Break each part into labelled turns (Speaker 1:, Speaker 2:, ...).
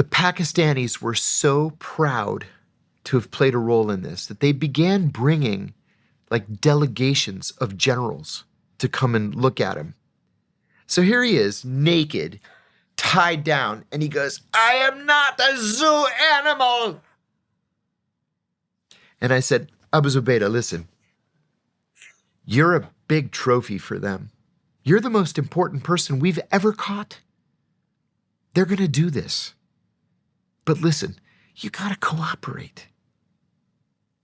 Speaker 1: The Pakistanis were so proud to have played a role in this that they began bringing like delegations of generals to come and look at him. So here he is, naked, tied down, and he goes, "I am not a zoo animal." And I said, "Abu Zubaydah, listen, you're a big trophy for them. You're the most important person we've ever caught. They're going to do this. But listen, you got to cooperate.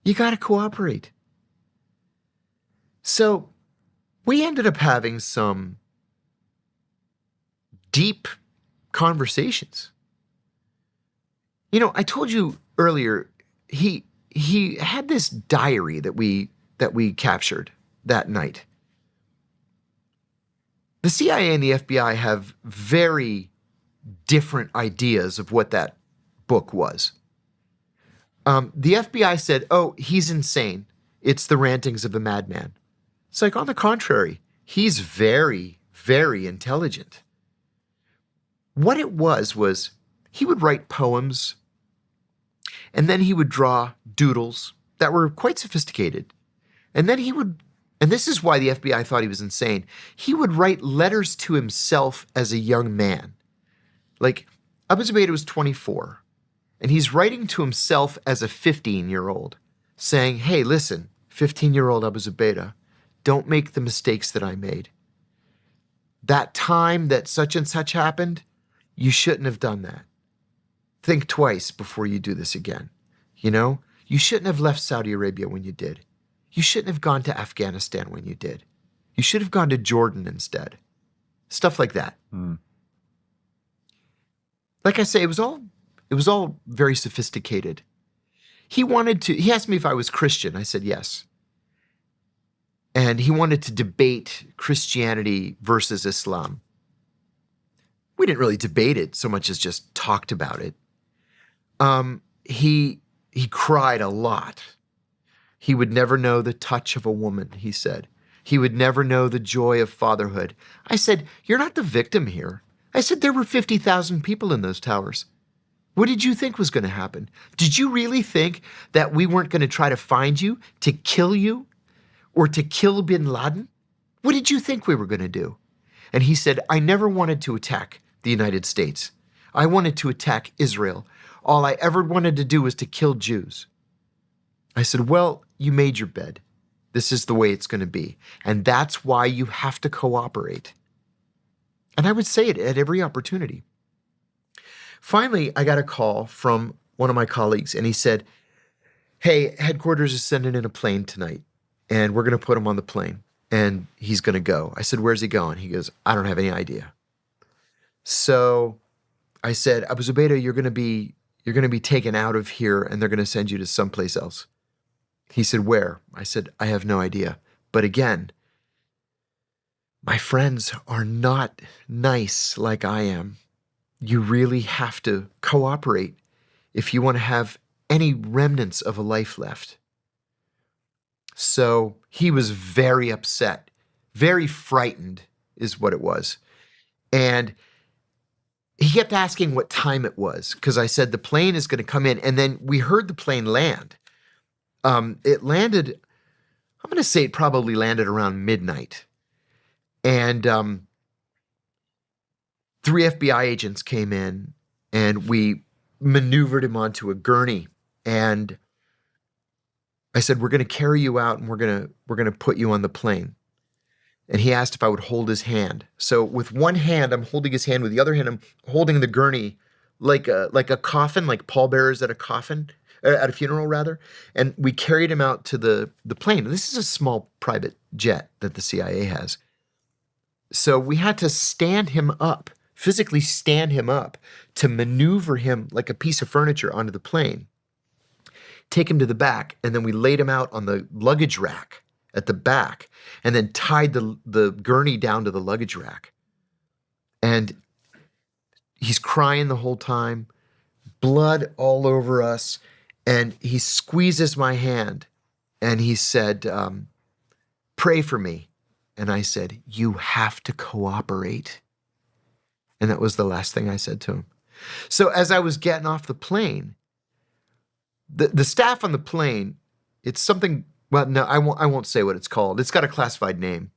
Speaker 1: You got to cooperate." So we ended up having some deep conversations. You know, I told you earlier, he had this diary that we captured that night. The CIA and the FBI have very different ideas of what that book was. The FBI said, "Oh, he's insane. It's the rantings of a madman." It's like, on the contrary, he's very, very intelligent. What it was he would write poems, and then he would draw doodles that were quite sophisticated. And then he would, and this is why the FBI thought he was insane, he would write letters to himself as a young man. Like, Abu Zubaydah was 24, and he's writing to himself as a 15-year-old, saying, "Hey, listen, 15-year-old Abu Zubaydah, don't make the mistakes that I made. That time that such and such happened, you shouldn't have done that. Think twice before you do this again. You know, you shouldn't have left Saudi Arabia when you did. You shouldn't have gone to Afghanistan when you did. You should have gone to Jordan instead." Stuff like that. Like I say, it was all very sophisticated. He asked me if I was Christian. I said yes. And he wanted to debate Christianity versus Islam. We didn't really debate it so much as just talked about it. He cried a lot. He would never know the touch of a woman, he said. He would never know the joy of fatherhood. I said, "You're not the victim here." I said, "There were 50,000 people in those towers. What did you think was going to happen? Did you really think that we weren't going to try to find you, to kill you, or to kill bin Laden? What did you think we were going to do?" And he said, "I never wanted to attack the United States. I wanted to attack Israel. All I ever wanted to do was to kill Jews." I said, "Well, you made your bed. This is the way it's going to be. And that's why you have to cooperate." And I would say it at every opportunity. Finally, I got a call from one of my colleagues, and he said, "Hey, headquarters is sending in a plane tonight, and we're going to put him on the plane, and he's going to go." I said, "Where's he going?" He goes, "I don't have any idea." So I said, "Abu Zubaydah, you're going to be taken out of here, and they're going to send you to someplace else." He said, "Where?" I said, "I have no idea." But again, my friends are not nice like I am. You really have to cooperate if you want to have any remnants of a life left. So he was very upset, very frightened is what it was. And he kept asking what time it was, because I said the plane is going to come in. And then we heard the plane land. It landed, I'm going to say it probably landed around midnight. And 3 FBI agents came in, and we maneuvered him onto a gurney. And I said, "We're going to carry you out, and we're going to put you on the plane." And he asked if I would hold his hand. So with one hand, I'm holding his hand. With the other hand, I'm holding the gurney like a coffin, like pallbearers at a coffin, at a funeral rather. And we carried him out to the plane. And this is a small private jet that the CIA has. So we had to stand him up, physically stand him up, to maneuver him like a piece of furniture onto the plane, take him to the back, and then we laid him out on the luggage rack at the back, and then tied the gurney down to the luggage rack. And he's crying the whole time, blood all over us, and he squeezes my hand, and he said, "Pray for me." And I said, "You have to cooperate." And that was the last thing I said to him. So as I was getting off the plane, the staff on the plane, it's something, well, no, I won't say what it's called. It's got a classified name.